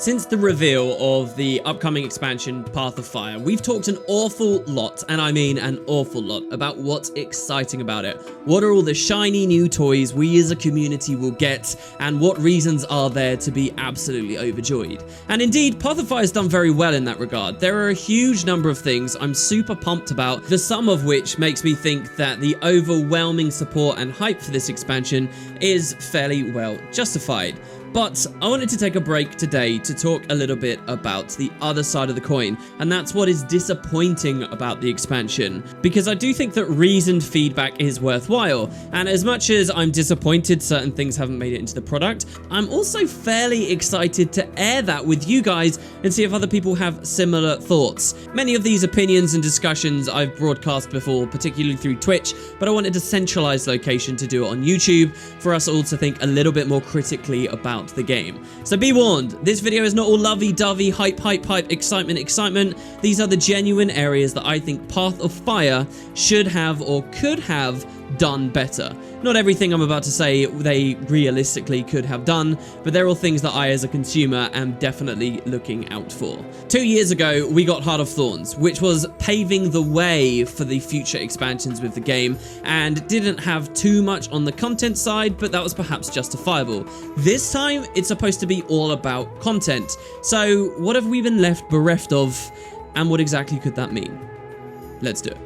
Since the reveal of the upcoming expansion Path of Fire, we've talked an awful lot, and I mean an awful lot, about what's exciting about it. What are all the shiny new toys we as a community will get, and what reasons are there to be absolutely overjoyed? And indeed, Path of Fire has done very well in that regard. There are a huge number of things I'm super pumped about, the sum of which makes me think that the overwhelming support and hype for this expansion is fairly well justified. But I wanted to take a break today to talk a little bit about the other side of the coin, and that's what is disappointing about the expansion, because I do think that reasoned feedback is worthwhile, and as much as I'm disappointed certain things haven't made it into the product, I'm also fairly excited to air that with you guys and see if other people have similar thoughts. Many of these opinions and discussions I've broadcast before, particularly through Twitch, but I wanted a centralized location to do it on YouTube for us all to think a little bit more critically about the game. So be warned, this video is not all lovey-dovey, hype, excitement. These are the genuine areas that I think Path of Fire should have or could have done better. Not everything I'm about to say they realistically could have done, but they're all things that I as a consumer am definitely looking out for. 2 years ago, we got Heart of Thorns, which was paving the way for the future expansions with the game, and didn't have too much on the content side, but that was perhaps justifiable. This time, it's supposed to be all about content. So what have we been left bereft of, and what exactly could that mean? Let's do it.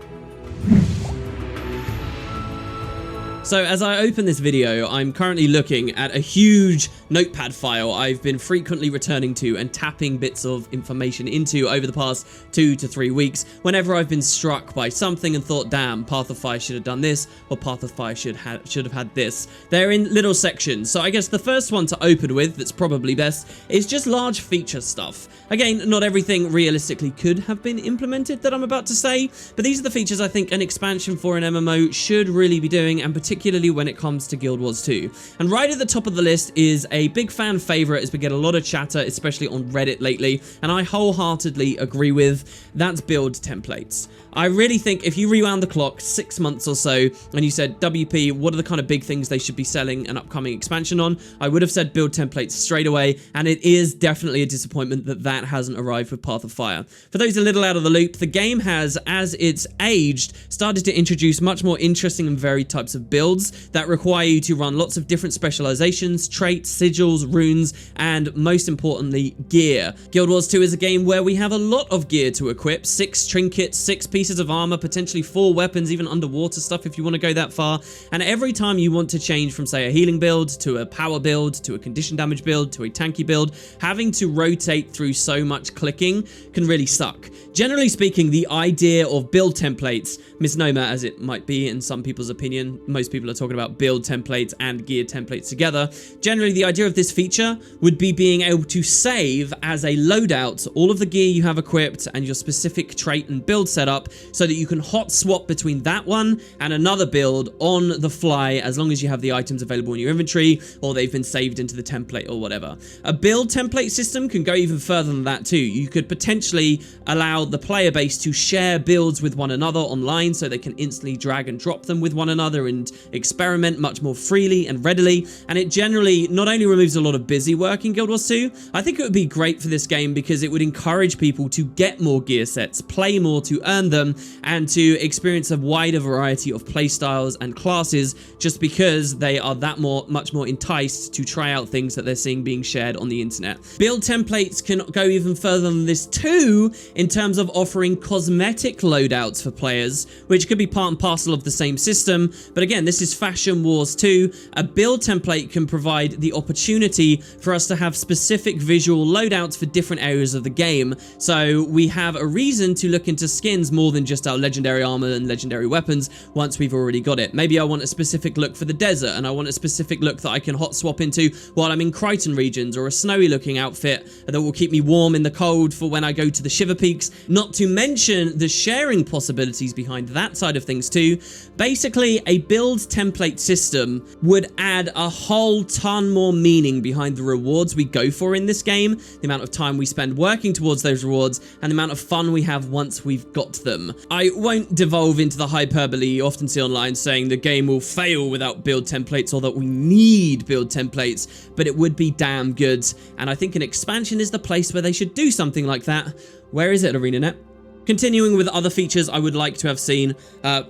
So as I open this video, I'm currently looking at a huge notepad file I've been frequently returning to and tapping bits of information into over the past 2 to 3 weeks whenever I've been struck by something and thought, damn, Path of Fire should have done this, or Path of Fire should have had this. They're in little sections, so I guess the first one to open with, that's probably best, is just large feature stuff. Again, not everything realistically could have been implemented that I'm about to say, but these are the features I think an expansion for an MMO should really be doing, and particularly when it comes to Guild Wars 2. And right at the top of the list is a big fan favorite, as we get a lot of chatter, especially on Reddit lately, and I wholeheartedly agree with, that's build templates. I really think if you rewound the clock 6 months or so and you said, WP, what are the kind of big things they should be selling an upcoming expansion on? I would have said build templates straight away, and it is definitely a disappointment that that hasn't arrived with Path of Fire. For those a little out of the loop, the game has, as it's aged, started to introduce much more interesting and varied types of builds that require you to run lots of different specializations, traits, sigils, runes, and most importantly, gear. Guild Wars 2 is a game where we have a lot of gear to equip, 6 trinkets, 6 pieces of armor, potentially 4 weapons, even underwater stuff if you want to go that far, and every time you want to change from, say, a healing build to a power build to a condition damage build to a tanky build, having to rotate through so much clicking can really suck. Generally speaking, the idea of build templates, misnomer as it might be in some people's opinion, most people are talking about build templates and gear templates together. Generally, the idea of this feature would be being able to save as a loadout all of the gear you have equipped and your specific trait and build setup, so that you can hot swap between that one and another build on the fly as long as you have the items available in your inventory or they've been saved into the template or whatever. A build template system can go even further than that too. You could potentially allow the player base to share builds with one another online so they can instantly drag and drop them with one another and experiment much more freely and readily, and it generally not only removes a lot of busy work in Guild Wars 2, I think it would be great for this game because it would encourage people to get more gear sets, play more to earn them, and to experience a wider variety of playstyles and classes just because they are much more enticed to try out things that they're seeing being shared on the internet. Build templates can go even further than this too in terms of offering cosmetic loadouts for players, which could be part and parcel of the same system, but again, this is Fashion Wars 2. A build template can provide the opportunity for us to have specific visual loadouts for different areas of the game, so we have a reason to look into skins more than just our legendary armor and legendary weapons once we've already got it. Maybe I want a specific look for the desert, and I want a specific look that I can hot swap into while I'm in Crichton regions, or a snowy looking outfit that will keep me warm in the cold for when I go to the Shiver Peaks, not to mention the sharing possibilities behind that side of things too. Basically, a build template system would add a whole ton more meaning behind the rewards we go for in this game, the amount of time we spend working towards those rewards, and the amount of fun we have once we've got them. them. I won't devolve into the hyperbole you often see online saying the game will fail without build templates or that we need build templates, but it would be damn good, and I think an expansion is the place where they should do something like that. Where is it, ArenaNet? Continuing with other features I would like to have seen,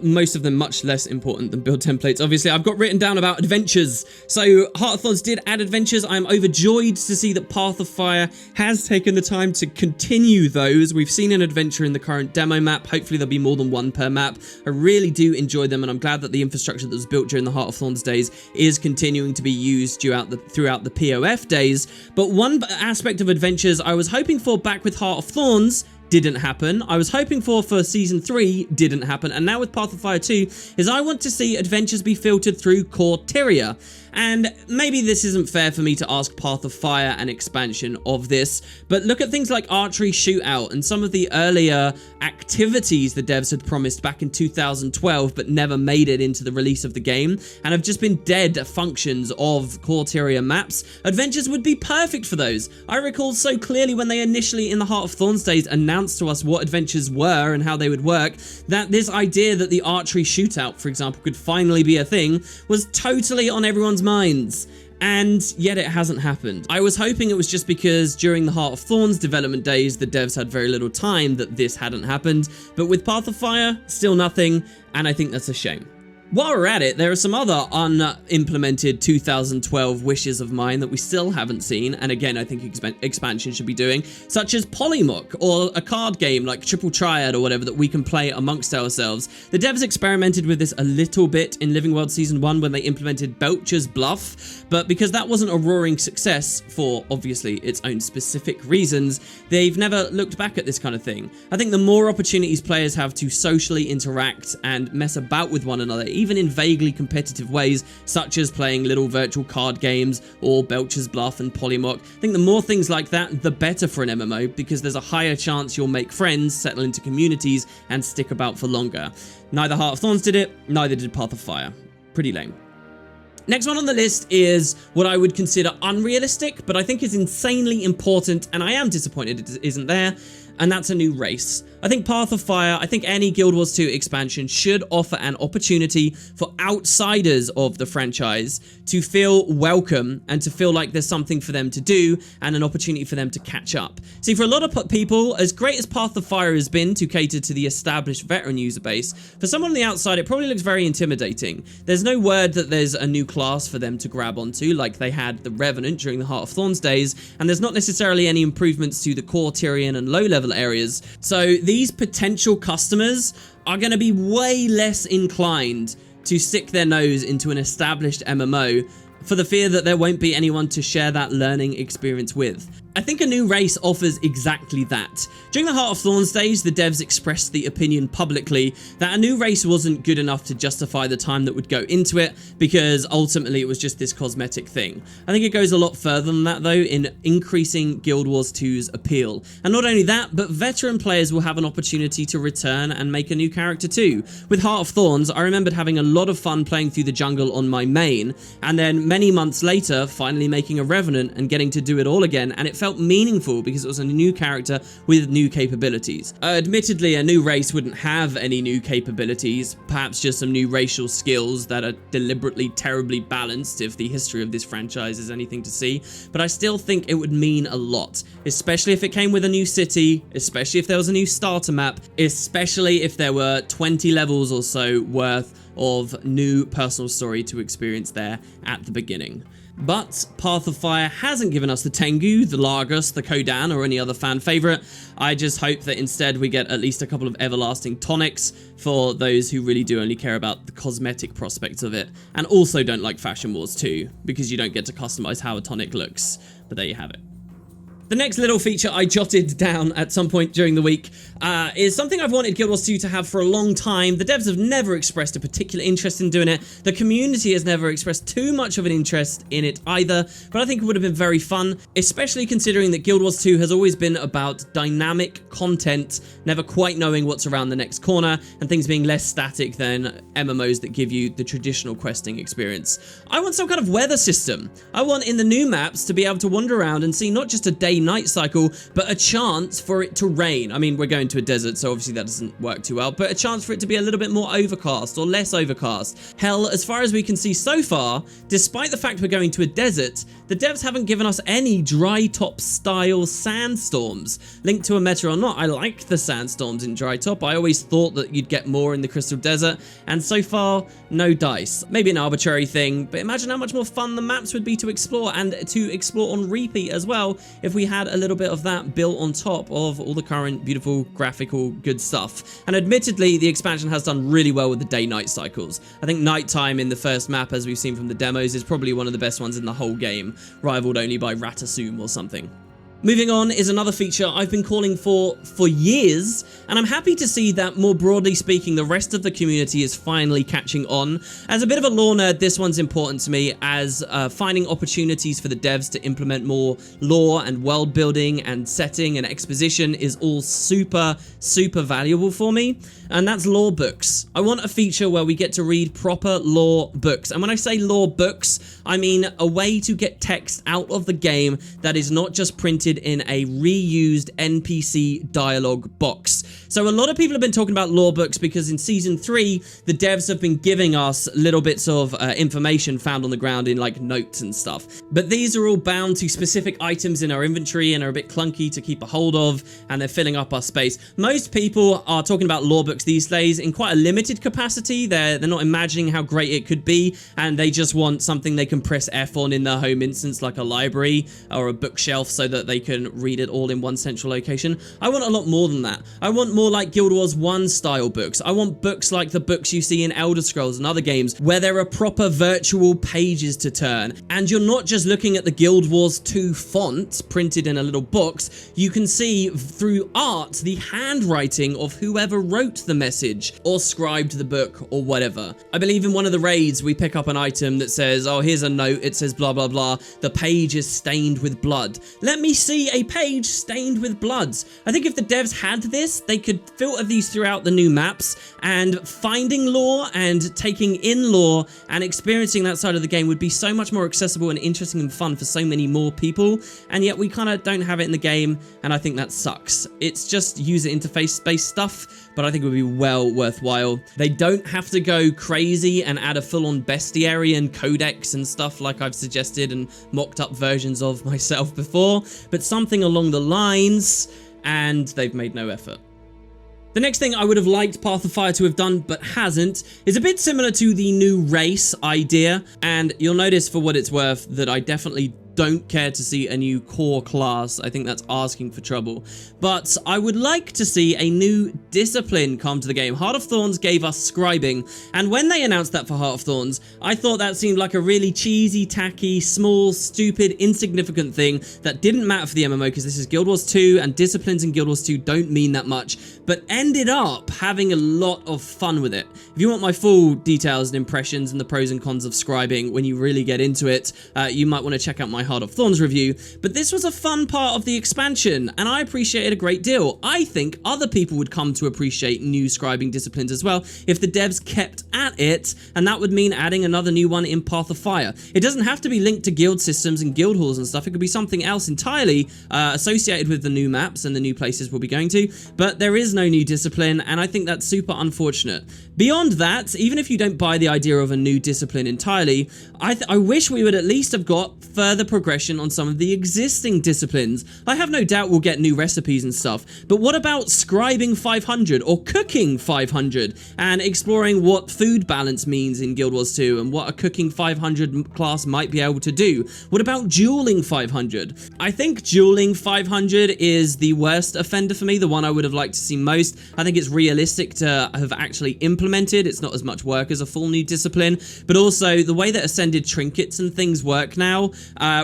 most of them much less important than build templates. Obviously, I've got written down about adventures. So Heart of Thorns did add adventures. I'm overjoyed to see that Path of Fire has taken the time to continue those. We've seen an adventure in the current demo map. Hopefully there'll be more than one per map. I really do enjoy them, and I'm glad that the infrastructure that was built during the Heart of Thorns days is continuing to be used throughout the POF days. But one aspect of adventures I was hoping for back with Heart of Thorns didn't happen. I was hoping for Season 3, didn't happen, and now with Path of Fire 2, is I want to see adventures be filtered through Corteria. And maybe this isn't fair for me to ask Path of Fire an expansion of this, but look at things like Archery Shootout and some of the earlier activities the devs had promised back in 2012 but never made it into the release of the game and have just been dead functions of Corteria maps. Adventures would be perfect for those. I recall so clearly when they initially in the Heart of Thorns days announced to us what adventures were and how they would work, that this idea that the Archery Shootout, for example, could finally be a thing was totally on everyone's minds, and yet it hasn't happened. I was hoping it was just because during the Heart of Thorns development days the devs had very little time that this hadn't happened, but with Path of Fire, still nothing, and I think that's a shame. While we're at it, there are some other unimplemented 2012 wishes of mine that we still haven't seen, and again, I think expansion should be doing, such as Polymock, or a card game like Triple Triad or whatever that we can play amongst ourselves. The devs experimented with this a little bit in Living World Season 1 when they implemented Belcher's Bluff, but because that wasn't a roaring success for, obviously, its own specific reasons, they've never looked back at this kind of thing. I think the more opportunities players have to socially interact and mess about with one another, even in vaguely competitive ways, such as playing little virtual card games or Belcher's Bluff and Polymock. I think the more things like that, the better for an MMO, because there's a higher chance you'll make friends, settle into communities, and stick about for longer. Neither Heart of Thorns did it, neither did Path of Fire. Pretty lame. Next one on the list is what I would consider unrealistic, but I think is insanely important, and I am disappointed it isn't there, and that's a new race. I think Path of Fire, I think any Guild Wars 2 expansion should offer an opportunity for outsiders of the franchise to feel welcome and to feel like there's something for them to do and an opportunity for them to catch up. See, for a lot of people, as great as Path of Fire has been to cater to the established veteran user base, for someone on the outside, it probably looks very intimidating. There's no word that there's a new class for them to grab onto, like they had the Revenant during the Heart of Thorns days, and there's not necessarily any improvements to the core Tyrian and low-level areas. So these potential customers are going to be way less inclined to stick their nose into an established MMO for the fear that there won't be anyone to share that learning experience with. I think a new race offers exactly that. During the Heart of Thorns days, the devs expressed the opinion publicly that a new race wasn't good enough to justify the time that would go into it, because ultimately it was just this cosmetic thing. I think it goes a lot further than that though, in increasing Guild Wars 2's appeal. And not only that, but veteran players will have an opportunity to return and make a new character too. With Heart of Thorns, I remembered having a lot of fun playing through the jungle on my main, and then many months later, finally making a Revenant and getting to do it all again, and it felt meaningful because it was a new character with new capabilities. Admittedly, a new race wouldn't have any new capabilities, perhaps just some new racial skills that are deliberately terribly balanced if the history of this franchise is anything to see, but I still think it would mean a lot, especially if it came with a new city, especially if there was a new starter map, especially if there were 20 levels or so worth of new personal story to experience there at the beginning. But Path of Fire hasn't given us the Tengu, the Largus, the Kodan, or any other fan favourite. I just hope that instead we get at least a couple of everlasting tonics for those who really do only care about the cosmetic prospects of it, and also don't like Fashion Wars 2, because you don't get to customise how a tonic looks. But there you have it. The next little feature I jotted down at some point during the week is something I've wanted Guild Wars 2 to have for a long time. The devs have never expressed a particular interest in doing it. The community has never expressed too much of an interest in it either, but I think it would have been very fun, especially considering that Guild Wars 2 has always been about dynamic content, never quite knowing what's around the next corner, and things being less static than MMOs that give you the traditional questing experience. I want some kind of weather system. I want in the new maps to be able to wander around and see not just a day day-night cycle, but a chance for it to rain. I mean, we're going to a desert, so obviously that doesn't work too well, but a chance for it to be a little bit more overcast or less overcast. Hell, as far as we can see so far, despite the fact we're going to a desert, the devs haven't given us any dry top style sandstorms. Linked to a meta or not, I like the sandstorms in dry top. I always thought that you'd get more in the Crystal Desert, and so far, no dice. Maybe an arbitrary thing, but imagine how much more fun the maps would be to explore, and to explore on repeat as well, if we had a little bit of that built on top of all the current beautiful graphical good stuff. And admittedly, the expansion has done really well with the day-night cycles. I think nighttime in the first map, as we've seen from the demos, is probably one of the best ones in the whole game, rivaled only by Raptor or something. Moving on is another feature I've been calling for years, and I'm happy to see that, more broadly speaking, the rest of the community is finally catching on. As a bit of a lore nerd, this one's important to me, as finding opportunities for the devs to implement more lore and world building and setting and exposition is all super valuable for me, and that's lore books. I want a feature where we get to read proper lore books, and when I say lore books, I mean a way to get text out of the game that is not just printed in a reused NPC dialogue box. So a lot of people have been talking about lore books because in Season 3, the devs have been giving us little bits of information found on the ground in like notes and stuff. But these are all bound to specific items in our inventory and are a bit clunky to keep a hold of, and they're filling up our space. Most people are talking about lore books these days in quite a limited capacity. They're not imagining how great it could be, and they just want something they can press F on in their home instance, like a library or a bookshelf, so that they can read it all in one central location. I want a lot more than that. I want more like Guild Wars 1 style books. I want books like the books you see in Elder Scrolls and other games, where there are proper virtual pages to turn, and you're not just looking at the Guild Wars 2 font printed in a little box. You can see through art the handwriting of whoever wrote the message or scribed the book or whatever. I believe in one of the raids we pick up an item that says, oh, here's a note, it says blah blah blah, the page is stained with blood. Let me see a page stained with blood. I think if the devs had this, they could filter these throughout the new maps, and finding lore and taking in lore and experiencing that side of the game would be so much more accessible and interesting and fun for so many more people, and yet we kind of don't have it in the game, and I think that sucks. It's just user interface based stuff, but I think it would be well worthwhile. They don't have to go crazy and add a full-on bestiary and codex and stuff like I've suggested and mocked up versions of myself before, but something along the lines, and they've made no effort. The next thing I would have liked Path of Fire to have done, but hasn't, is a bit similar to the new race idea, and you'll notice for what it's worth that I definitely don't care to see a new core class. I think that's asking for trouble. But I would like to see a new discipline come to the game. Heart of Thorns gave us scribing, and when they announced that for Heart of Thorns, I thought that seemed like a really cheesy, tacky, small, stupid, insignificant thing that didn't matter for the MMO, because this is Guild Wars 2, and disciplines in Guild Wars 2 don't mean that much, but ended up having a lot of fun with it. If you want my full details and impressions and the pros and cons of scribing when you really get into it, you might want to check out my Heart of Thorns review, but this was a fun part of the expansion, and I appreciate it a great deal. I think other people would come to appreciate new scribing disciplines as well if the devs kept at it, and that would mean adding another new one in Path of Fire. It doesn't have to be linked to guild systems and guild halls and stuff. It could be something else entirely associated with the new maps and the new places we'll be going to, but there is no new discipline, and I think that's super unfortunate. Beyond that, even if you don't buy the idea of a new discipline entirely, I wish we would at least have got further progression on some of the existing disciplines. I have no doubt we'll get new recipes and stuff, but what about scribing 500 or cooking 500 and exploring what food balance means in Guild Wars 2 and what a cooking 500 class might be able to do? What about dueling 500? I think dueling 500 is the worst offender for me, the one I would have liked to see most. I think it's realistic to have actually implemented. It's not as much work as a full new discipline, but also the way that Ascended trinkets and things work now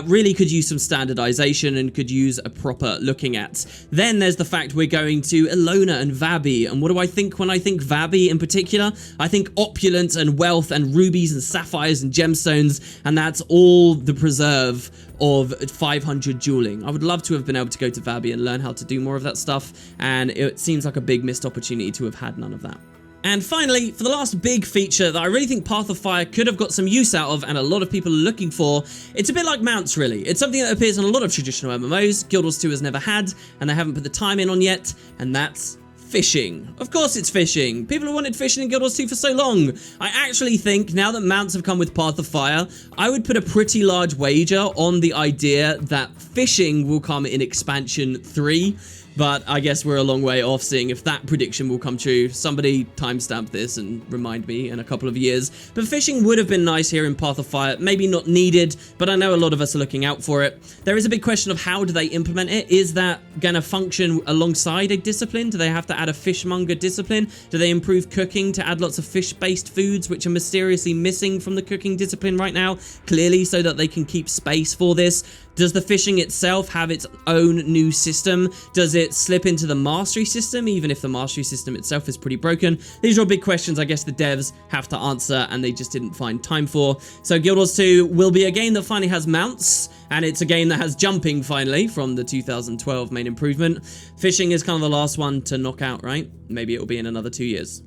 really could use some standardization and could use a proper looking at. Then there's the fact we're going to Ilona and Vabi, and what do I think when I think Vabi in particular? I think opulence and wealth and rubies and sapphires and gemstones, and that's all the preserve of 500 dueling. I would love to have been able to go to Vabi and learn how to do more of that stuff, and it seems like a big missed opportunity to have had none of that. And finally, for the last big feature that I really think Path of Fire could have got some use out of and a lot of people are looking for, it's a bit like mounts really. It's something that appears in a lot of traditional MMOs, Guild Wars 2 has never had, and they haven't put the time in on yet, and that's fishing. Of course it's fishing. People have wanted fishing in Guild Wars 2 for so long. I actually think now that mounts have come with Path of Fire, I would put a pretty large wager on the idea that fishing will come in expansion 3. But I guess we're a long way off seeing if that prediction will come true. Somebody timestamp this and remind me in a couple of years. But fishing would have been nice here in Path of Fire. Maybe not needed, but I know a lot of us are looking out for it. There is a big question of how do they implement it? Is that going to function alongside a discipline? Do they have to add a fishmonger discipline? Do they improve cooking to add lots of fish-based foods, which are mysteriously missing from the cooking discipline right now? Clearly, so that they can keep space for this. Does the fishing itself have its own new system? Does it slip into the mastery system, even if the mastery system itself is pretty broken? These are all big questions I guess the devs have to answer and they just didn't find time for. So Guild Wars 2 will be a game that finally has mounts, and it's a game that has jumping finally from the 2012 main improvement. Fishing is kind of the last one to knock out, right? Maybe it'll be in another 2 years.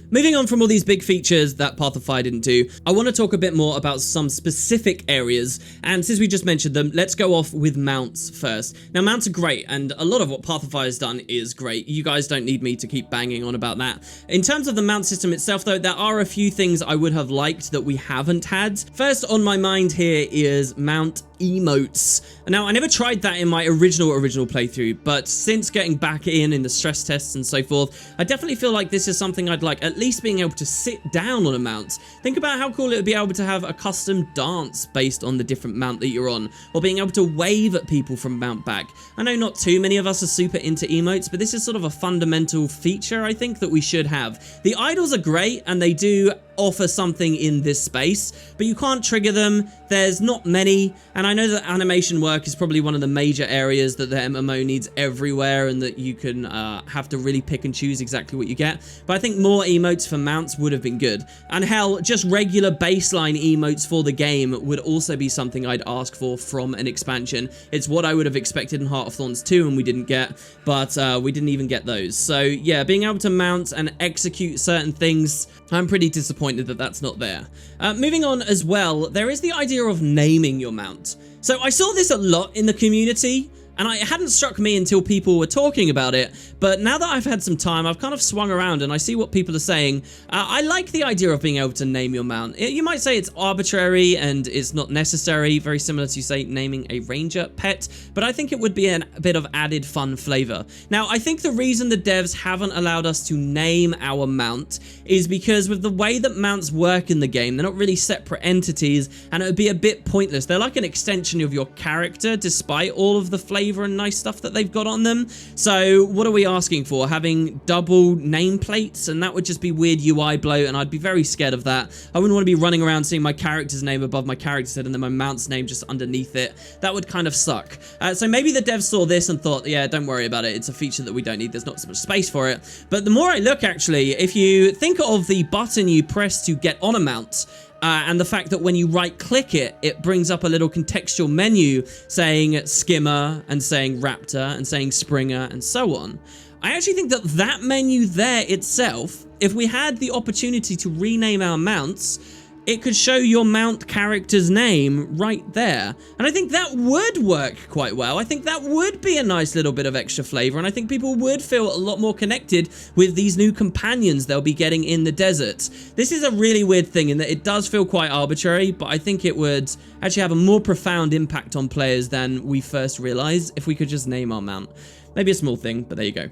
Moving on from all these big features that Path of Fire didn't do, I want to talk a bit more about some specific areas, and since we just mentioned them, let's go off with mounts first. Now, mounts are great, and a lot of what Path of Fire has done is great. You guys don't need me to keep banging on about that. In terms of the mount system itself, though, there are a few things I would have liked that we haven't had. First on my mind here is mount emotes. Now, I never tried that in my original playthrough, but since getting back in the stress tests and so forth, I definitely feel like this is something I'd like, at least being able to sit down on a mount. Think about how cool it would be able to have a custom dance based on the different mount that you're on, or being able to wave at people from mount back. I know not too many of us are super into emotes, but this is sort of a fundamental feature I think that we should have. The idols are great, and they do offer something in this space, but you can't trigger them. There's not many, and I know that animation work is probably one of the major areas that the MMO needs everywhere, and that you can have to really pick and choose exactly what you get. But I think more emotes for mounts would have been good, and hell, just regular baseline emotes for the game would also be something I'd ask for from an expansion. It's what I would have expected in Heart of Thorns 2 and we didn't get, but we didn't even get those. So yeah, being able to mount and execute certain things, I'm pretty disappointed that that's not there. Moving on as well, there is the idea of naming your mount. So I saw this a lot in the community, and it hadn't struck me until people were talking about it, but now that I've had some time, I've kind of swung around and I see what people are saying. I like the idea of being able to name your mount. You might say it's arbitrary and it's not necessary, very similar to, say, naming a ranger pet, but I think it would be a bit of added fun flavor. Now, I think the reason the devs haven't allowed us to name our mount is because with the way that mounts work in the game, they're not really separate entities, and it would be a bit pointless. They're like an extension of your character, despite all of the flavor and nice stuff that they've got on them. So what are we asking for? Having double nameplates? And that would just be weird UI bloat, and I'd be very scared of that. I wouldn't want to be running around seeing my character's name above my character's head and then my mount's name just underneath it. That would kind of suck. So maybe the devs saw this and thought, yeah, don't worry about it. It's a feature that we don't need. There's not so much space for it. But the more I look, actually, if you think of the button you press to get on a mount, and the fact that when you right-click it, it brings up a little contextual menu saying Skimmer and saying Raptor and saying Springer and so on. I actually think that that menu there itself, if we had the opportunity to rename our mounts, it could show your mount character's name right there. And I think that would work quite well. I think that would be a nice little bit of extra flavor, and I think people would feel a lot more connected with these new companions they'll be getting in the desert. This is a really weird thing in that it does feel quite arbitrary, but I think it would actually have a more profound impact on players than we first realized if we could just name our mount. Maybe a small thing, but there you go.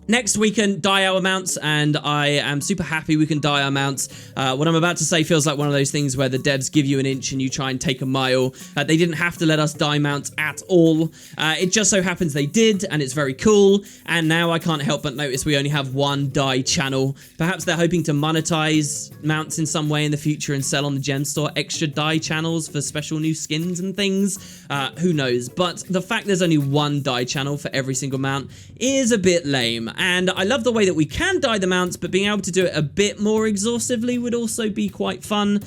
Next, we can dye our mounts, and I am super happy we can dye our mounts. What I'm about to say feels like one of those things where the devs give you an inch and you try and take a mile. They didn't have to let us dye mounts at all. It just so happens they did, and it's very cool. And now I can't help but notice we only have one dye channel. Perhaps they're hoping to monetize mounts in some way in the future and sell on the gem store extra dye channels for special new skins and things. Who knows? But the fact there's only one dye channel for every single mount is a bit lame. And I love the way that we can dye the mounts, but being able to do it a bit more exhaustively would also be quite fun.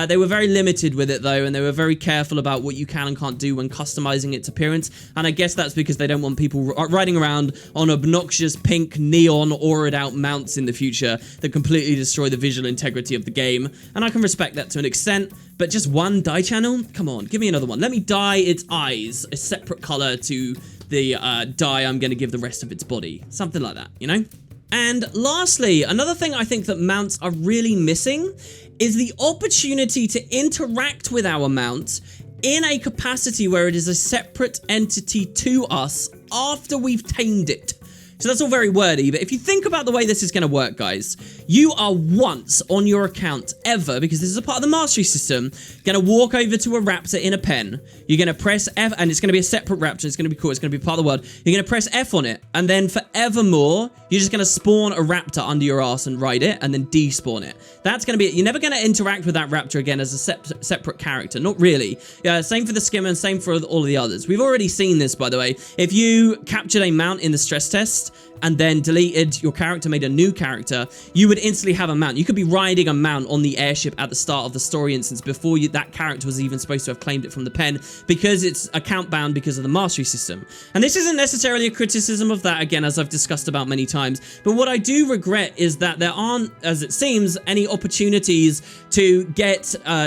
They were very limited with it though, and they were very careful about what you can and can't do when customizing its appearance. And I guess that's because they don't want people riding around on obnoxious pink neon auraed out mounts in the future that completely destroy the visual integrity of the game. And I can respect that to an extent, but just one dye channel? Come on, give me another one. Let me dye its eyes a separate color to the dye I'm going to give the rest of its body. Something like that, you know? And lastly, another thing I think that mounts are really missing is the opportunity to interact with our mount in a capacity where it is a separate entity to us after we've tamed it. So that's all very wordy, but if you think about the way this is going to work, guys, you are once on your account ever, because this is a part of the mastery system, going to walk over to a raptor in a pen. You're going to press F, and it's going to be a separate raptor. It's going to be cool. It's going to be part of the world. You're going to press F on it, and then forevermore, you're just going to spawn a raptor under your ass and ride it, and then despawn it. That's going to be it. You're never going to interact with that raptor again as a separate character. Not really. Same for the skimmer, and same for all of the others. We've already seen this, by the way. If you captured a mount in the stress test, and then deleted your character, made a new character, you would instantly have a mount. You could be riding a mount on the airship at the start of the story instance before that character was even supposed to have claimed it from the pen, because it's account bound because of the mastery system. And this isn't necessarily a criticism of that, again, as I've discussed about many times, but what I do regret is that there aren't, as it seems, any opportunities to get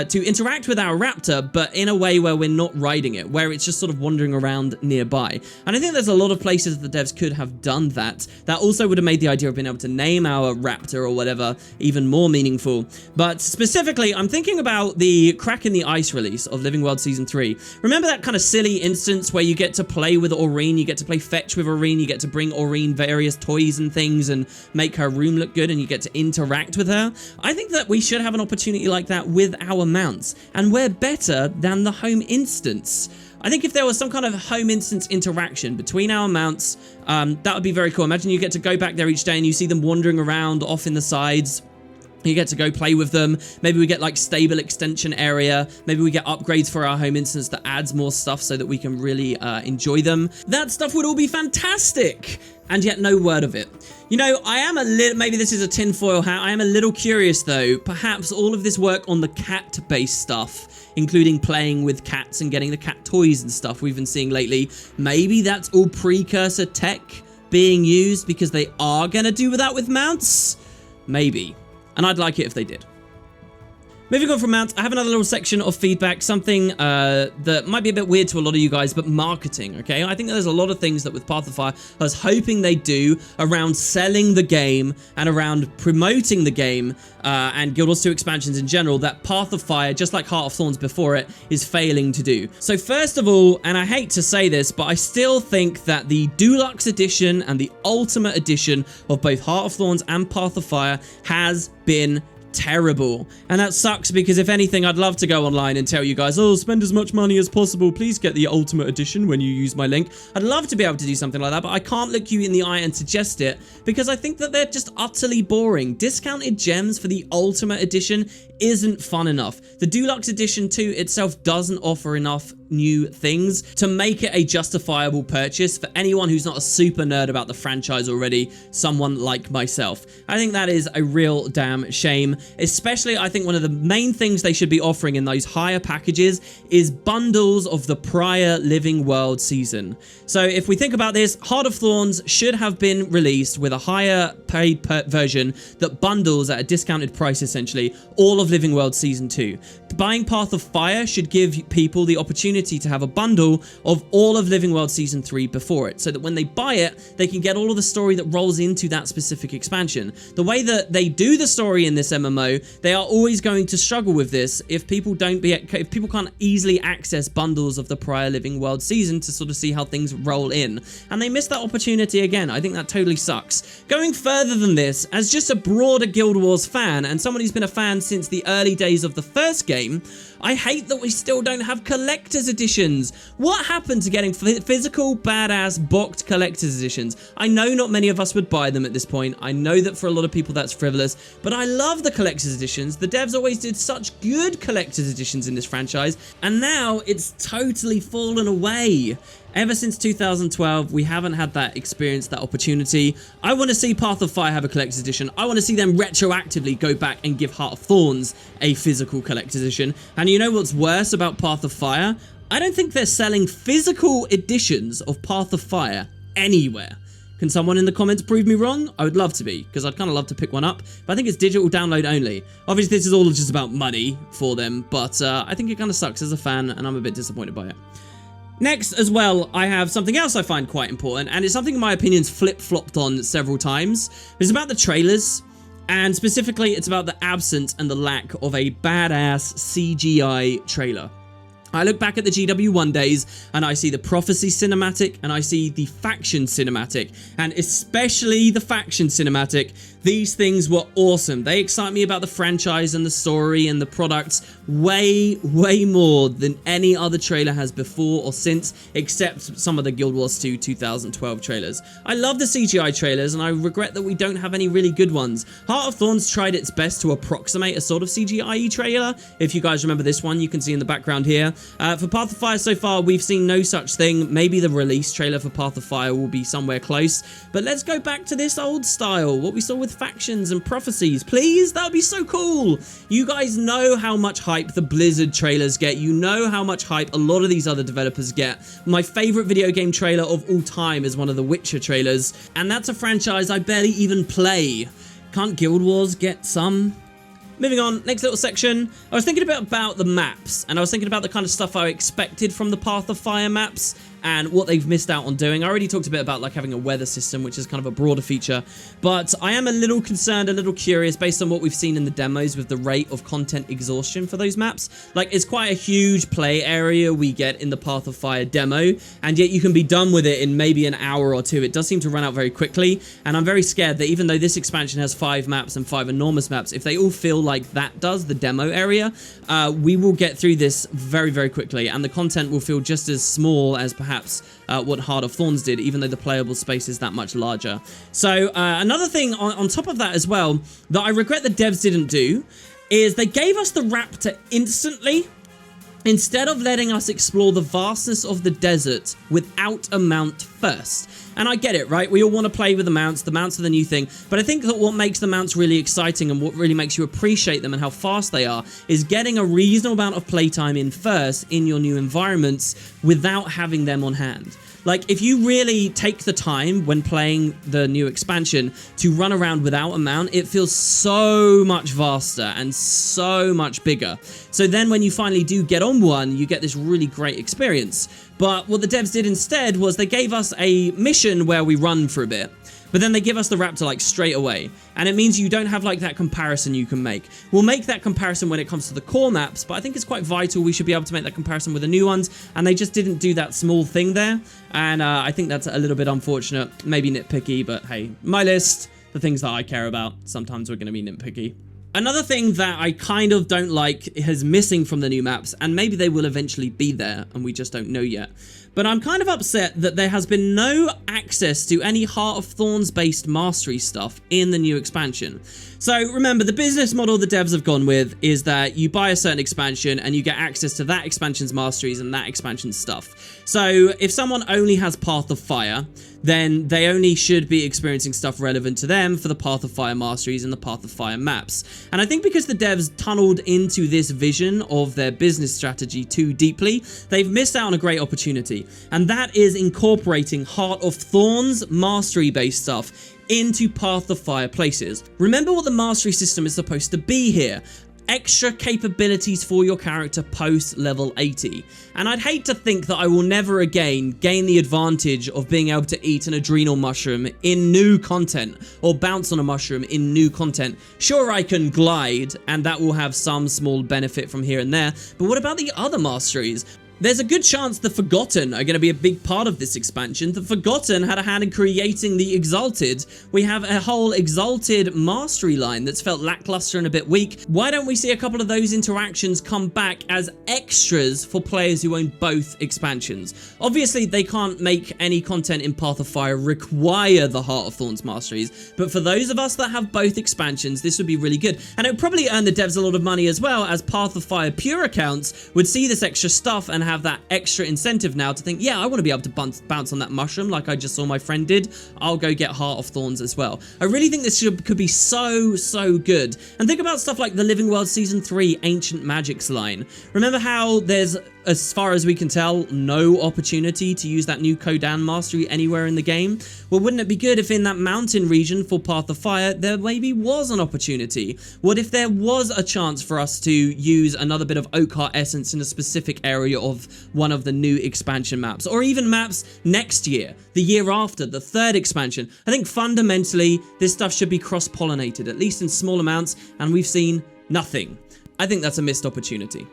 to interact with our raptor, but in a way where we're not riding it, where it's just sort of wandering around nearby. And I think there's a lot of places that the devs could have done that. That also would have made the idea of being able to name our raptor or whatever even more meaningful. But specifically, I'm thinking about the Crack in the Ice release of Living World Season 3. Remember that kind of silly instance where you get to play with Aurene, you get to play fetch with Aurene, you get to bring Aurene various toys and things and make her room look good, and you get to interact with her? I think that we should have an opportunity like that with our mounts, and we're better than the home instance. I think if there was some kind of home instance interaction between our mounts, that would be very cool. Imagine you get to go back there each day and you see them wandering around off in the sides. You get to go play with them. Maybe we get like stable extension area. Maybe we get upgrades for our home instance that adds more stuff so that we can really enjoy them. That stuff would all be fantastic. And yet no word of it. You know, I am a little, maybe this is a tinfoil hat, I am a little curious though, perhaps all of this work on the cat-based stuff, including playing with cats and getting the cat toys and stuff we've been seeing lately, maybe that's all precursor tech being used because they are gonna do that with mounts? Maybe. And I'd like it if they did. Moving on from mounts, I have another little section of feedback, something that might be a bit weird to a lot of you guys, but marketing, okay? I think there's a lot of things that with Path of Fire, I was hoping they'd do around selling the game and around promoting the game and Guild Wars 2 expansions in general that Path of Fire, just like Heart of Thorns before it, is failing to do. So first of all, and I hate to say this, but I still think that the Deluxe Edition and the Ultimate Edition of both Heart of Thorns and Path of Fire has been terrible. And that sucks because if anything, I'd love to go online and tell you guys, oh, spend as much money as possible, please get the Ultimate Edition when you use my link. I'd love to be able to do something like that, but I can't look you in the eye and suggest it because I think that they're just utterly boring. Discounted gems for the Ultimate Edition isn't fun enough. The Deluxe Edition 2 itself doesn't offer enough new things to make it a justifiable purchase for anyone who's not a super nerd about the franchise already, someone like myself. I think that is a real damn shame. Especially, I think one of the main things they should be offering in those higher packages is bundles of the prior Living World season. So if we think about this, Heart of Thorns should have been released with a higher paid version that bundles at a discounted price, essentially, all of Living World Season 2. Buying Path of Fire should give people the opportunity to have a bundle of all of Living World Season 3 before it, so that when they buy it, they can get all of the story that rolls into that specific expansion. The way that they do the story in this MMO, they are always going to struggle with this if people can't easily access bundles of the prior Living World season to sort of see how things roll in. And they missed that opportunity again. I think that totally sucks. Going further than this, as just a broader Guild Wars fan, and someone who's been a fan since the early days of the first game, I hate that we still don't have collector's editions. What happened to getting physical, badass, boxed collector's editions? I know not many of us would buy them at this point. I know that for a lot of people that's frivolous, but I love the collector's editions. The devs always did such good collector's editions in this franchise, and now it's totally fallen away. Ever since 2012, we haven't had that experience, that opportunity. I want to see Path of Fire have a collector's edition. I want to see them retroactively go back and give Heart of Thorns a physical collector's edition. And you know what's worse about Path of Fire? I don't think they're selling physical editions of Path of Fire anywhere. Can someone in the comments prove me wrong? I would love to be, because I'd kind of love to pick one up, but I think it's digital download only. Obviously, this is all just about money for them, but I think it kind of sucks as a fan, and I'm a bit disappointed by it. Next, as well, I have something else I find quite important, and it's something in my opinion's flip-flopped on several times. It's about the trailers, and specifically, it's about the absence and the lack of a badass CGI trailer. I look back at the GW1 days and I see the Prophecy cinematic and I see the Faction cinematic, and especially the Faction cinematic. These things were awesome. They excite me about the franchise and the story and the products way more than any other trailer has before or since, except some of the Guild Wars 2 2012 trailers. I love the CGI trailers and I regret that we don't have any really good ones. Heart of Thorns tried its best to approximate a sort of CGI trailer. If you guys remember this one, you can see in the background here. For Path of Fire so far, we've seen no such thing. Maybe the release trailer for Path of Fire will be somewhere close, but let's go back to this old style, what we saw with Factions and Prophecies, please. That would be so cool. You guys know how much hype the Blizzard trailers get. You know how much hype a lot of these other developers get. My favorite video game trailer of all time is one of the Witcher trailers, and that's a franchise I barely even play. Can't Guild Wars get some? Moving on, next little section. I was thinking a bit about the maps, and I was thinking about the kind of stuff I expected from the Path of Fire maps and what they've missed out on doing. I already talked a bit about like having a weather system, which is kind of a broader feature, but I am a little concerned, a little curious based on what we've seen in the demos with the rate of content exhaustion for those maps. Like, it's quite a huge play area we get in the Path of Fire demo, and yet you can be done with it in maybe an hour or two. It does seem to run out very quickly, and I'm very scared that even though this expansion has 5 maps and 5 enormous maps, if they all feel like that does, the demo area, we will get through this very quickly, and the content will feel just as small as perhaps what Heart of Thorns did, even though the playable space is that much larger. So another thing on top of that as well that I regret the devs didn't do is they gave us the Raptor instantly, instead of letting us explore the vastness of the desert without a mount first. And I get it, right? We all want to play with the mounts are the new thing, but I think that what makes the mounts really exciting and what really makes you appreciate them and how fast they are is getting a reasonable amount of playtime in first in your new environments without having them on hand. Like, if you really take the time when playing the new expansion to run around without a mount, it feels so much vaster and so much bigger. So then when you finally do get on one, you get this really great experience. But what the devs did instead was they gave us a mission where we run for a bit, but then they give us the Raptor like straight away, and it means you don't have like that comparison you can make. We'll make that comparison when it comes to the core maps, but I think it's quite vital we should be able to make that comparison with the new ones, and they just didn't do that small thing there, and I think that's a little bit unfortunate, maybe nitpicky, but hey, my list, the things that I care about, sometimes we're going to be nitpicky. Another thing that I kind of don't like is missing from the new maps, and maybe they will eventually be there, and we just don't know yet. But I'm kind of upset that there has been no access to any Heart of Thorns based mastery stuff in the new expansion. So remember, the business model the devs have gone with is that you buy a certain expansion and you get access to that expansion's masteries and that expansion's stuff. So if someone only has Path of Fire, then they only should be experiencing stuff relevant to them for the Path of Fire masteries and the Path of Fire maps. And I think because the devs tunneled into this vision of their business strategy too deeply, they've missed out on a great opportunity. And that is incorporating Heart of Thorns mastery-based stuff into Path of Fire places. Remember what the mastery system is supposed to be here. Extra capabilities for your character post level 80. And I'd hate to think that I will never again gain the advantage of being able to eat an adrenal mushroom in new content or bounce on a mushroom in new content. Sure, I can glide and that will have some small benefit from here and there, but what about the other masteries? There's a good chance the Forgotten are going to be a big part of this expansion. The Forgotten had a hand in creating the Exalted. We have a whole Exalted mastery line that's felt lackluster and a bit weak. Why don't we see a couple of those interactions come back as extras for players who own both expansions? Obviously, they can't make any content in Path of Fire require the Heart of Thorns masteries, but for those of us that have both expansions, this would be really good. And it would probably earn the devs a lot of money as well, as Path of Fire pure accounts would see this extra stuff and have that extra incentive now to think, yeah, I want to be able to bounce on that mushroom like I just saw my friend did. I'll go get Heart of Thorns as well. I really think this could be so good. And think about stuff like the Living World Season 3 Ancient Magics line. Remember how there's, as far as we can tell, no opportunity to use that new Kodan mastery anywhere in the game? Well, wouldn't it be good if in that mountain region for Path of Fire, there maybe was an opportunity? What if there was a chance for us to use another bit of Oak Heart Essence in a specific area of one of the new expansion maps? Or even maps next year, the year after, the third expansion? I think fundamentally, this stuff should be cross-pollinated, at least in small amounts, and we've seen nothing. I think that's a missed opportunity.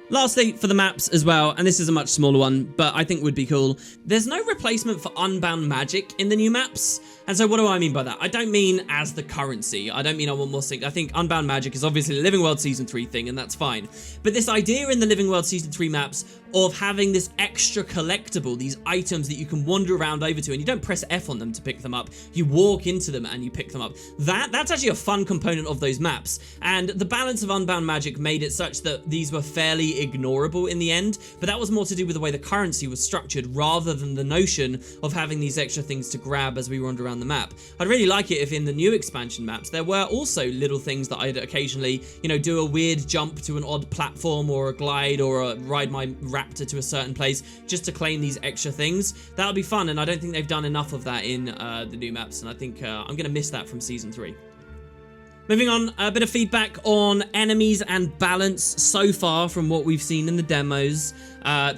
Lastly, for the maps as well, and this is a much smaller one, but I think would be cool, there's no replacement for Unbound Magic in the new maps. And so what do I mean by that? I don't mean as the currency. I don't mean I want more sync. I think Unbound Magic is obviously a Living World Season 3 thing, and that's fine. But this idea in the Living World Season 3 maps of having this extra collectible, these items that you can wander around over to, and you don't press F on them to pick them up, you walk into them and you pick them up. That's actually a fun component of those maps. And the balance of Unbound Magic made it such that these were fairly ignorable in the end, but that was more to do with the way the currency was structured rather than the notion of having these extra things to grab as we wander around the map. I'd really like it if in the new expansion maps there were also little things that I'd occasionally, you know, do a weird jump to an odd platform or a glide or ride my Raptor to a certain place just to claim these extra things. That would be fun, and I don't think they've done enough of that in the new maps, and I think I'm going to miss that from Season 3. Moving on, a bit of feedback on enemies and balance so far from what we've seen in the demos.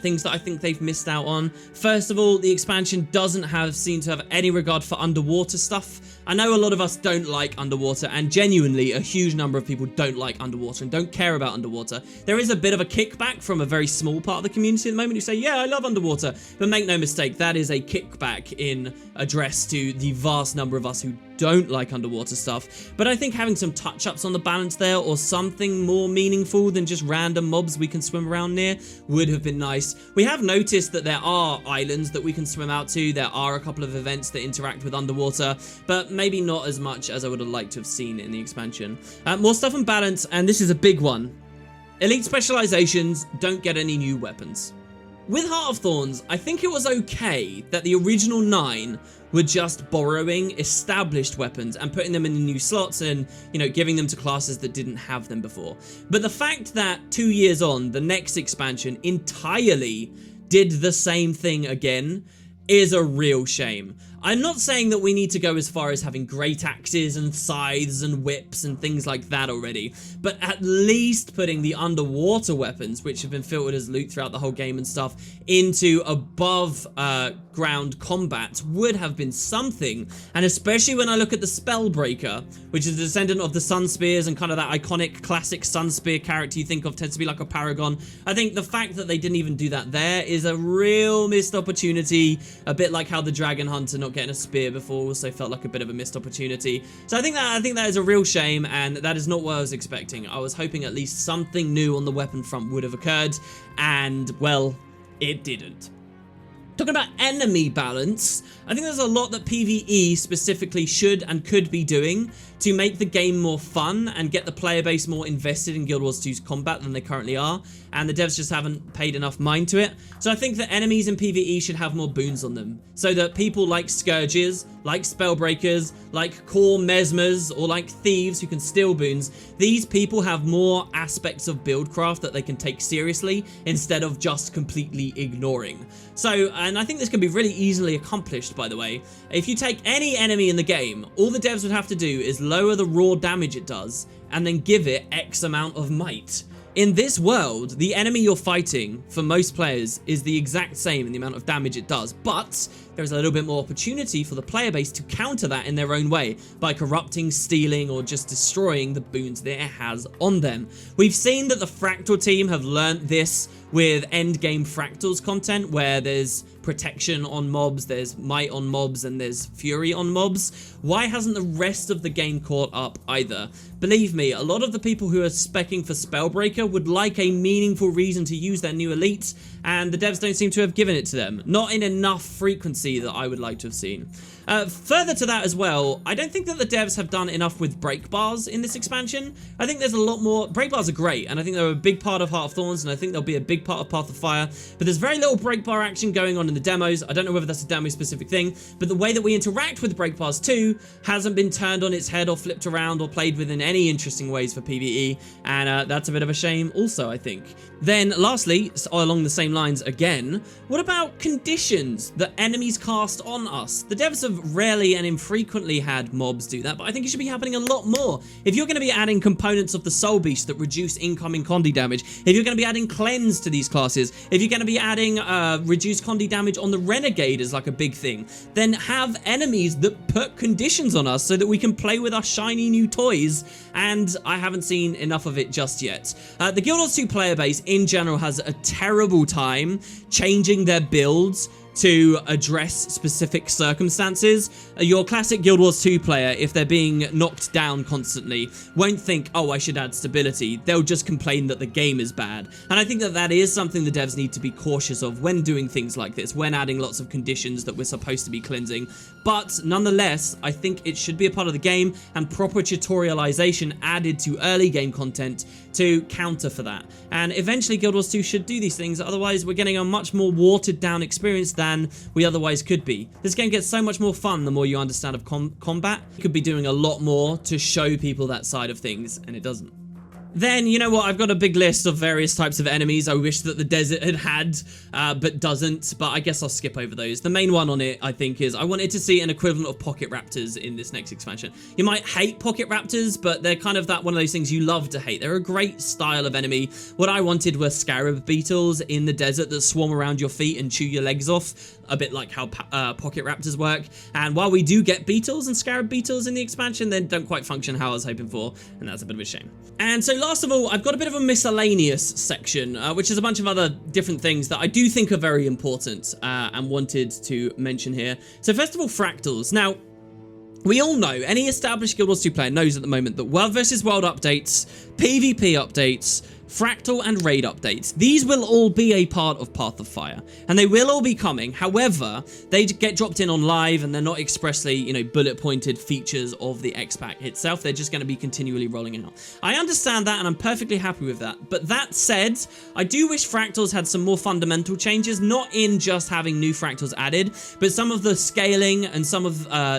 Things that I think they've missed out on. First of all, the expansion doesn't seem to have any regard for underwater stuff. I know a lot of us don't like underwater, and genuinely a huge number of people don't like underwater and don't care about underwater. There is a bit of a kickback from a very small part of the community at the moment who say, yeah, I love underwater. But make no mistake, that is a kickback in address to the vast number of us who don't like underwater stuff. But I think having some touch-ups on the balance there, or something more meaningful than just random mobs we can swim around near, would have been nice. We have noticed that there are islands that we can swim out to. There are a couple of events that interact with underwater, but maybe not as much as I would have liked to have seen in the expansion. More stuff on balance, and this is a big one. Elite specializations don't get any new weapons. With Heart of Thorns, I think it was okay that the original 9 were just borrowing established weapons and putting them in the new slots and, you know, giving them to classes that didn't have them before. But the fact that 2 years on, the next expansion entirely did the same thing again is a real shame. I'm not saying that we need to go as far as having great axes and scythes and whips and things like that already, but at least putting the underwater weapons, which have been filtered as loot throughout the whole game and stuff, into above ground combat would have been something. And especially when I look at the Spellbreaker, which is a descendant of the Sun Spears and kind of that iconic classic Sun Spear character you think of, tends to be like a paragon. I think the fact that they didn't even do that there is a real missed opportunity, a bit like how the Dragon Hunter not getting a spear before also felt like a bit of a missed opportunity. So I think that is a real shame, and that is not what I was expecting. I was hoping at least something new on the weapon front would have occurred, and well, it didn't. Talking about enemy balance, I think there's a lot that PvE specifically should and could be doing to make the game more fun and get the player base more invested in Guild Wars 2's combat than they currently are, and the devs just haven't paid enough mind to it. So I think that enemies in PvE should have more boons on them, so that people like Scourges, like Spellbreakers, like Core Mesmers, or like Thieves who can steal boons, these people have more aspects of buildcraft that they can take seriously instead of just completely ignoring. So, and I think this can be really easily accomplished, by the way. If you take any enemy in the game, all the devs would have to do is lower the raw damage it does, and then give it X amount of might. In this world, the enemy you're fighting, for most players, is the exact same in the amount of damage it does, but there's a little bit more opportunity for the player base to counter that in their own way, by corrupting, stealing, or just destroying the boons that it has on them. We've seen that the Fractal team have learnt this with endgame Fractals content, where there's protection on mobs, there's might on mobs, and there's fury on mobs. Why hasn't the rest of the game caught up either? Believe me, a lot of the people who are specking for Spellbreaker would like a meaningful reason to use their new elite, and the devs don't seem to have given it to them. Not in enough frequency that I would like to have seen. Further to that as well, I don't think that the devs have done enough with Breakbars in this expansion. I think there's a lot more. Breakbars are great, and I think they're a big part of Heart of Thorns, and I think they'll be a big big part of Path of Fire, but there's very little breakbar action going on in the demos. I don't know whether that's a demo-specific thing, but the way that we interact with Breakbars 2 hasn't been turned on its head or flipped around or played with in any interesting ways for PvE, and that's a bit of a shame also, I think. Then, lastly, along the same lines again, what about conditions that enemies cast on us? The devs have rarely and infrequently had mobs do that, but I think it should be happening a lot more. If you're going to be adding components of the Soul Beast that reduce incoming Condi damage, if you're going to be adding Cleanse to these classes, if you're going to be adding reduced Condi damage on the Renegade as like a big thing, then have enemies that put conditions on us so that we can play with our shiny new toys, and I haven't seen enough of it just yet. The Guild Wars 2 player base in general has a terrible time changing their builds to address specific circumstances. Your classic Guild Wars 2 player, if they're being knocked down constantly, won't think, oh, I should add stability. They'll just complain that the game is bad. And I think that that is something the devs need to be cautious of when doing things like this, when adding lots of conditions that we're supposed to be cleansing. But nonetheless, I think it should be a part of the game, and proper tutorialization added to early game content to counter for that. And eventually Guild Wars 2 should do these things, otherwise we're getting a much more watered down experience than we otherwise could be. This game gets so much more fun the more you understand of combat. You could be doing a lot more to show people that side of things, and it doesn't. Then, you know what, I've got a big list of various types of enemies I wish that the desert had, but doesn't, but I guess I'll skip over those. The main one on it, I think, is I wanted to see an equivalent of Pocket Raptors in this next expansion. You might hate Pocket Raptors, but they're kind of that one of those things you love to hate. They're a great style of enemy. What I wanted were scarab beetles in the desert that swarm around your feet and chew your legs off, a bit like how Pocket Raptors work. And while we do get beetles and scarab beetles in the expansion, they don't quite function how I was hoping for, and that's a bit of a shame. And so last of all, I've got a bit of a miscellaneous section, which is a bunch of other different things that I do think are very important and wanted to mention here. So first of all, fractals. Now, we all know, any established Guild Wars 2 player knows at the moment that World vs. World updates, PvP updates, Fractal and Raid updates, these will all be a part of Path of Fire, and they will all be coming. However, they get dropped in on live, and they're not expressly, you know, bullet-pointed features of the X-Pack itself. They're just going to be continually rolling it out. I understand that, and I'm perfectly happy with that. But that said, I do wish Fractals had some more fundamental changes, not in just having new Fractals added, but some of the scaling and some of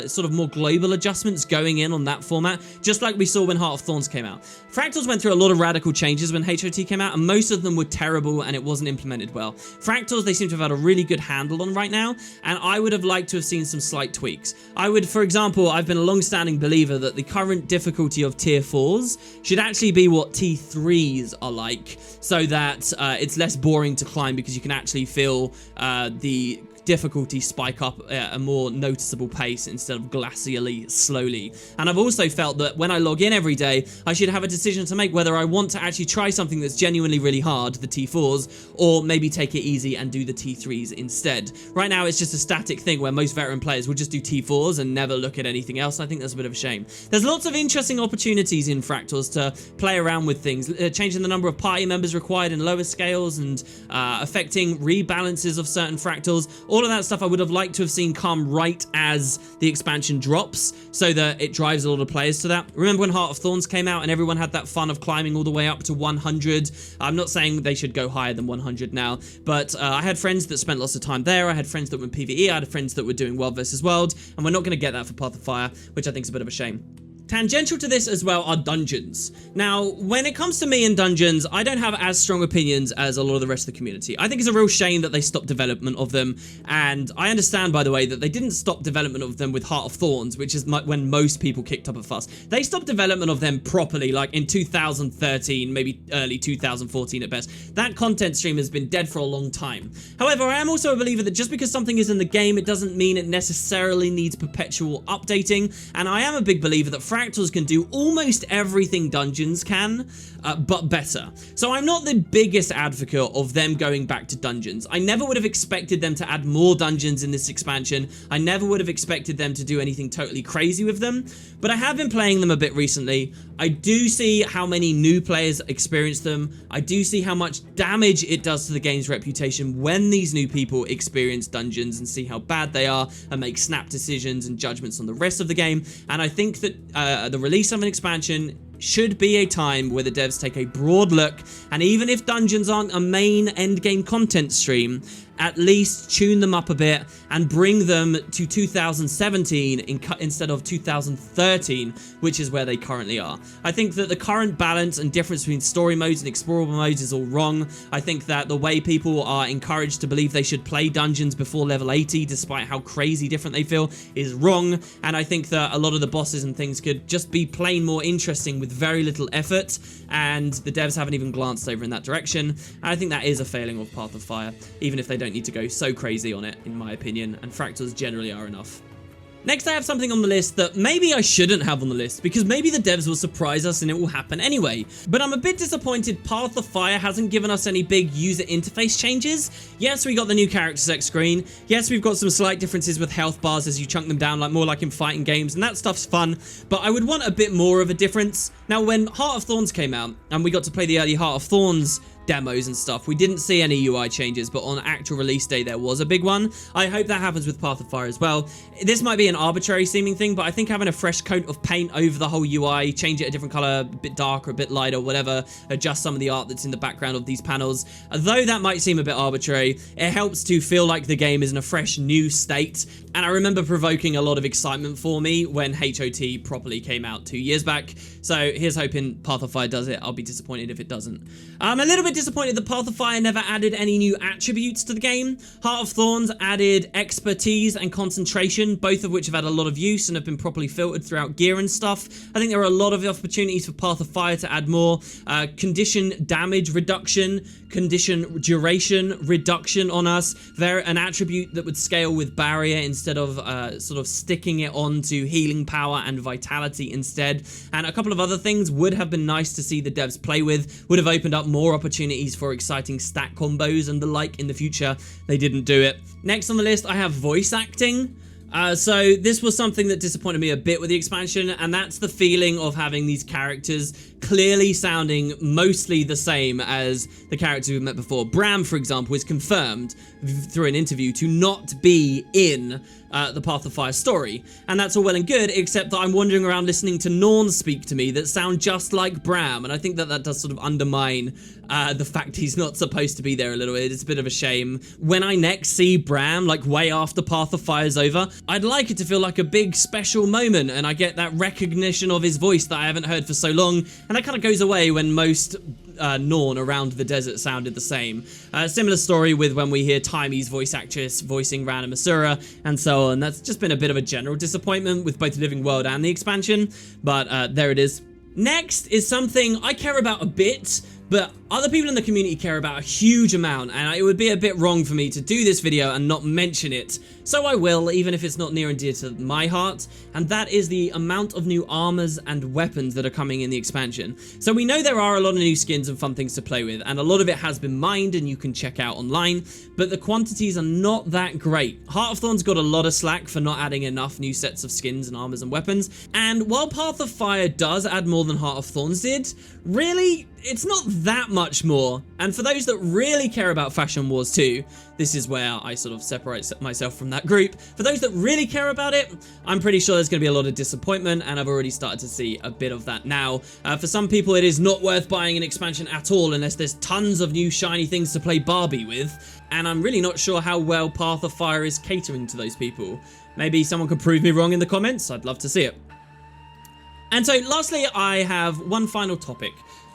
sort of more global adjustments going in on that format, just like we saw when Heart of Thorns came out. Fractals went through a lot of radical changes when HOT came out, and most of them were terrible and it wasn't implemented well. Fractals, they seem to have had a really good handle on right now, and I would have liked to have seen some slight tweaks. I would, for example, I've been a long-standing believer that the current difficulty of tier 4s should actually be what T3s are like, so that it's less boring to climb because you can actually feel the difficulty spike up at a more noticeable pace instead of glacially slowly. And I've also felt that when I log in every day, I should have a decision to make whether I want to actually try something that's genuinely really hard, the T4s, or maybe take it easy and do the T3s instead. Right now, it's just a static thing where most veteran players will just do T4s and never look at anything else. I think that's a bit of a shame. There's lots of interesting opportunities in Fractals to play around with things, changing the number of party members required in lower scales and affecting rebalances of certain Fractals. All of that stuff I would have liked to have seen come right as the expansion drops, so that it drives a lot of players to that. Remember when Heart of Thorns came out and everyone had that fun of climbing all the way up to 100? I'm not saying they should go higher than 100 now, but I had friends that spent lots of time there. I had friends that were in PvE. I had friends that were doing World vs. World, and we're not going to get that for Path of Fire, which I think is a bit of a shame. Tangential to this as well are dungeons. Now, when it comes to me and dungeons, I don't have as strong opinions as a lot of the rest of the community. I think it's a real shame that they stopped development of them, and I understand, by the way, that they didn't stop development of them with Heart of Thorns, which is when most people kicked up a fuss. They stopped development of them properly, like in 2013, maybe early 2014 at best. That content stream has been dead for a long time. However, I am also a believer that just because something is in the game, it doesn't mean it necessarily needs perpetual updating, and I am a big believer that Fractals can do almost everything dungeons can, but better. So I'm not the biggest advocate of them going back to dungeons. I never would have expected them to add more dungeons in this expansion. I never would have expected them to do anything totally crazy with them, but I have been playing them a bit recently. I do see how many new players experience them. I do see how much damage it does to the game's reputation when these new people experience dungeons and see how bad they are and make snap decisions and judgments on the rest of the game. And I think that the release of an expansion should be a time where the devs take a broad look, and even if dungeons aren't a main endgame content stream, at least tune them up a bit and bring them to 2017 instead of 2013, which is where they currently are. I think that the current balance and difference between story modes and explorable modes is all wrong. I think that the way people are encouraged to believe they should play dungeons before level 80, despite how crazy different they feel, is wrong. And I think that a lot of the bosses and things could just be plain more interesting with very little effort, and the devs haven't even glanced over in that direction. And I think that is a failing of Path of Fire, even if they don't need to go so crazy on it, in my opinion, and Fractals generally are enough. Next, I have something on the list that maybe I shouldn't have on the list, because maybe the devs will surprise us and it will happen anyway. But I'm a bit disappointed Path of Fire hasn't given us any big user interface changes. Yes, we got the new character select screen. Yes, we've got some slight differences with health bars as you chunk them down, like more like in fighting games, and that stuff's fun. But I would want a bit more of a difference. Now, when Heart of Thorns came out, and we got to play the early Heart of Thorns demos and stuff, we didn't see any UI changes, but on actual release day there was a big one. I hope that happens with Path of Fire as well. This might be an arbitrary seeming thing, but I think having a fresh coat of paint over the whole UI, change it a different color, a bit darker, a bit lighter, whatever, adjust some of the art that's in the background of these panels, though that might seem a bit arbitrary, it helps to feel like the game is in a fresh new state. And I remember provoking a lot of excitement for me when HOT properly came out 2 years back. So here's hoping Path of Fire does it. I'll be disappointed if it doesn't. I'm a little bit disappointed that Path of Fire never added any new attributes to the game. Heart of Thorns added expertise and concentration, both of which have had a lot of use and have been properly filtered throughout gear and stuff. I think there are a lot of opportunities for Path of Fire to add more. Condition damage reduction, condition duration reduction on us. An attribute that would scale with barrier instead of sort of sticking it on to healing power and vitality instead. And a couple of other things would have been nice to see the devs play with, would have opened up more opportunities for exciting stat combos and the like in the future. They didn't do it. Next on the list, I have voice acting. So this was something that disappointed me a bit with the expansion, and that's the feeling of having these characters clearly sounding mostly the same as the characters we've met before. Bram, for example, is confirmed through an interview to not be in the Path of Fire story, and that's all well and good, except that I'm wandering around listening to Norns speak to me that sound just like Bram, and I think that does sort of undermine the fact he's not supposed to be there a little bit. It's a bit of a shame. When I next see Bram, like way after Path of Fire's over, I'd like it to feel like a big special moment, and I get that recognition of his voice that I haven't heard for so long, and that kind of goes away when most Norn around the desert sounded the same. Similar story with when we hear Timey's voice actress voicing Rana Masura and so on. That's just been a bit of a general disappointment with both Living World and the expansion, but there it is. Next is something I care about a bit, but other people in the community care about a huge amount, and it would be a bit wrong for me to do this video and not mention it. So I will, even if it's not near and dear to my heart, and that is the amount of new armors and weapons that are coming in the expansion. So we know there are a lot of new skins and fun things to play with, and a lot of it has been mined and you can check out online, but the quantities are not that great. Heart of Thorns got a lot of slack for not adding enough new sets of skins and armors and weapons, and while Path of Fire does add more than Heart of Thorns did, really, it's not that much more. And for those that really care about Fashion Wars 2, this is where I sort of separate myself from that group. For those that really care about it, I'm pretty sure there's going to be a lot of disappointment, and I've already started to see a bit of that now. For some people, it is not worth buying an expansion at all unless there's tons of new shiny things to play Barbie with, and I'm really not sure how well Path of Fire is catering to those people. Maybe someone could prove me wrong in the comments. I'd love to see it. And so lastly, I have one final topic.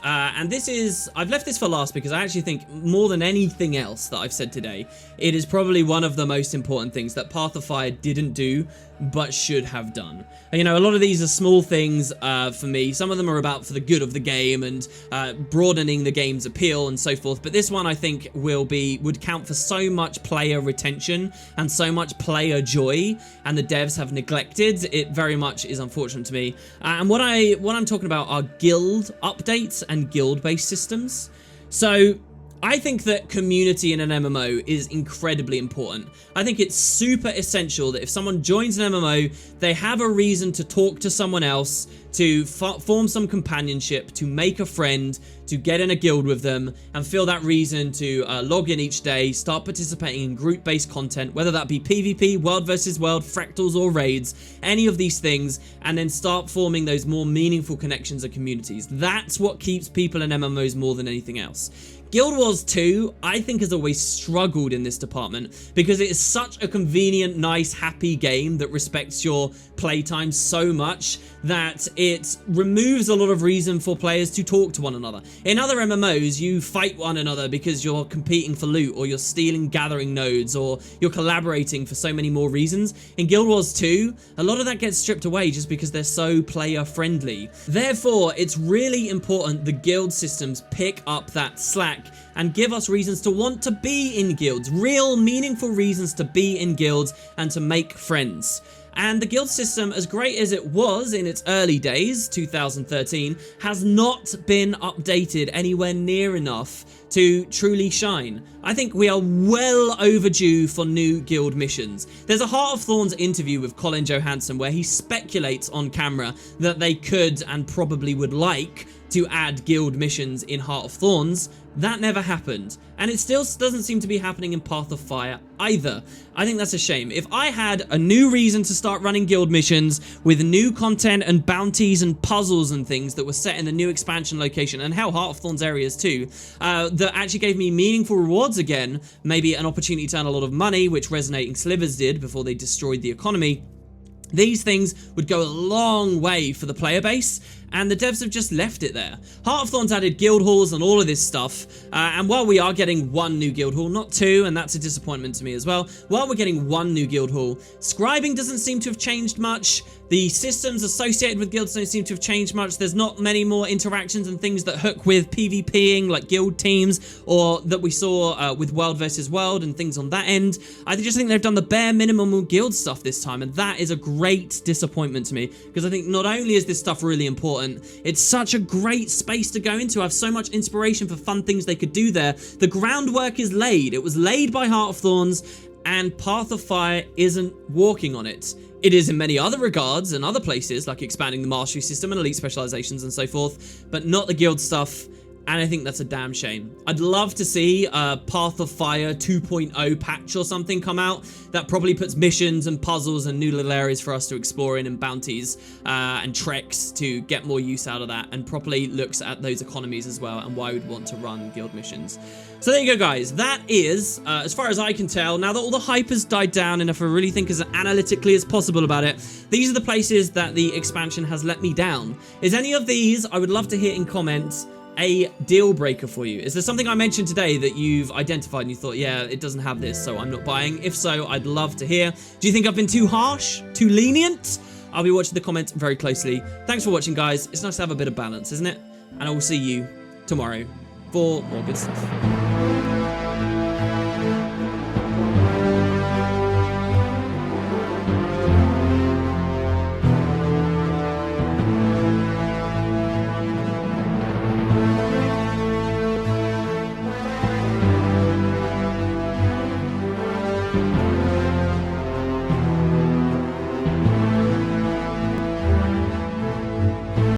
And this is, I've left this for last because I actually think more than anything else that I've said today, it is probably one of the most important things that Path of Fire didn't do, but should have done. And, you know, a lot of these are small things for me. Some of them are about for the good of the game and broadening the game's appeal and so forth. But this one I think would count for so much player retention and so much player joy, and the devs have neglected. It very much is unfortunate to me. And what I'm talking about are guild updates and guild-based systems. So I think that community in an MMO is incredibly important. I think it's super essential that if someone joins an MMO, they have a reason to talk to someone else, to form some companionship, to make a friend, to get in a guild with them, and feel that reason to log in each day, start participating in group-based content, whether that be PvP, world versus world, fractals, or raids, any of these things, and then start forming those more meaningful connections and communities. That's what keeps people in MMOs more than anything else. Guild Wars 2, I think, has always struggled in this department because it is such a convenient, nice, happy game that respects your playtime so much that it removes a lot of reason for players to talk to one another. In other MMOs, you fight one another because you're competing for loot, or you're stealing gathering nodes, or you're collaborating for so many more reasons. In Guild Wars 2, a lot of that gets stripped away just because they're so player friendly. Therefore, it's really important the guild systems pick up that slack and give us reasons to want to be in guilds, real meaningful reasons to be in guilds and to make friends. And the guild system, as great as it was in its early days, 2013, has not been updated anywhere near enough to truly shine. I think we are well overdue for new guild missions. There's a Heart of Thorns interview with Colin Johansson where he speculates on camera that they could and probably would like to add guild missions in Heart of Thorns. That never happened, and it still doesn't seem to be happening in Path of Fire either. I think that's a shame. If I had a new reason to start running guild missions with new content and bounties and puzzles and things that were set in the new expansion location, and hell, Heart of Thorns areas too, that actually gave me meaningful rewards again, maybe an opportunity to earn a lot of money, which Resonating Slivers did before they destroyed the economy, these things would go a long way for the player base, and the devs have just left it there. Heart of Thorns added guild halls and all of this stuff, and while we are getting one new guild hall, not two, and that's a disappointment to me as well, while we're getting one new guild hall, scribing doesn't seem to have changed much. The systems associated with guilds don't seem to have changed much. There's not many more interactions and things that hook with PvPing, like guild teams, or that we saw with World versus World and things on that end. I just think they've done the bare minimum with guild stuff this time, and that is a great disappointment to me, because I think not only is this stuff really important, it's such a great space to go into. I have so much inspiration for fun things they could do there. The groundwork is laid. It was laid by Heart of Thorns, and Path of Fire isn't walking on it. It is in many other regards and other places, like expanding the mastery system and elite specializations and so forth, but not the guild stuff. And I think that's a damn shame. I'd love to see a Path of Fire 2.0 patch or something come out that probably puts missions and puzzles and new little areas for us to explore in, and bounties and treks to get more use out of that, and properly looks at those economies as well and why we'd want to run guild missions. So there you go, guys. That is, as far as I can tell, now that all the hype has died down and if I really think as analytically as possible about it, these are the places that the expansion has let me down. Is any of these, I would love to hear in comments, a deal breaker for you? Is there something I mentioned today that you've identified and you thought, yeah, it doesn't have this, so I'm not buying? If so, I'd love to hear. Do you think I've been too harsh? Too lenient? I'll be watching the comments very closely. Thanks for watching, guys. It's nice to have a bit of balance, isn't it? And I will see you tomorrow for more good stuff.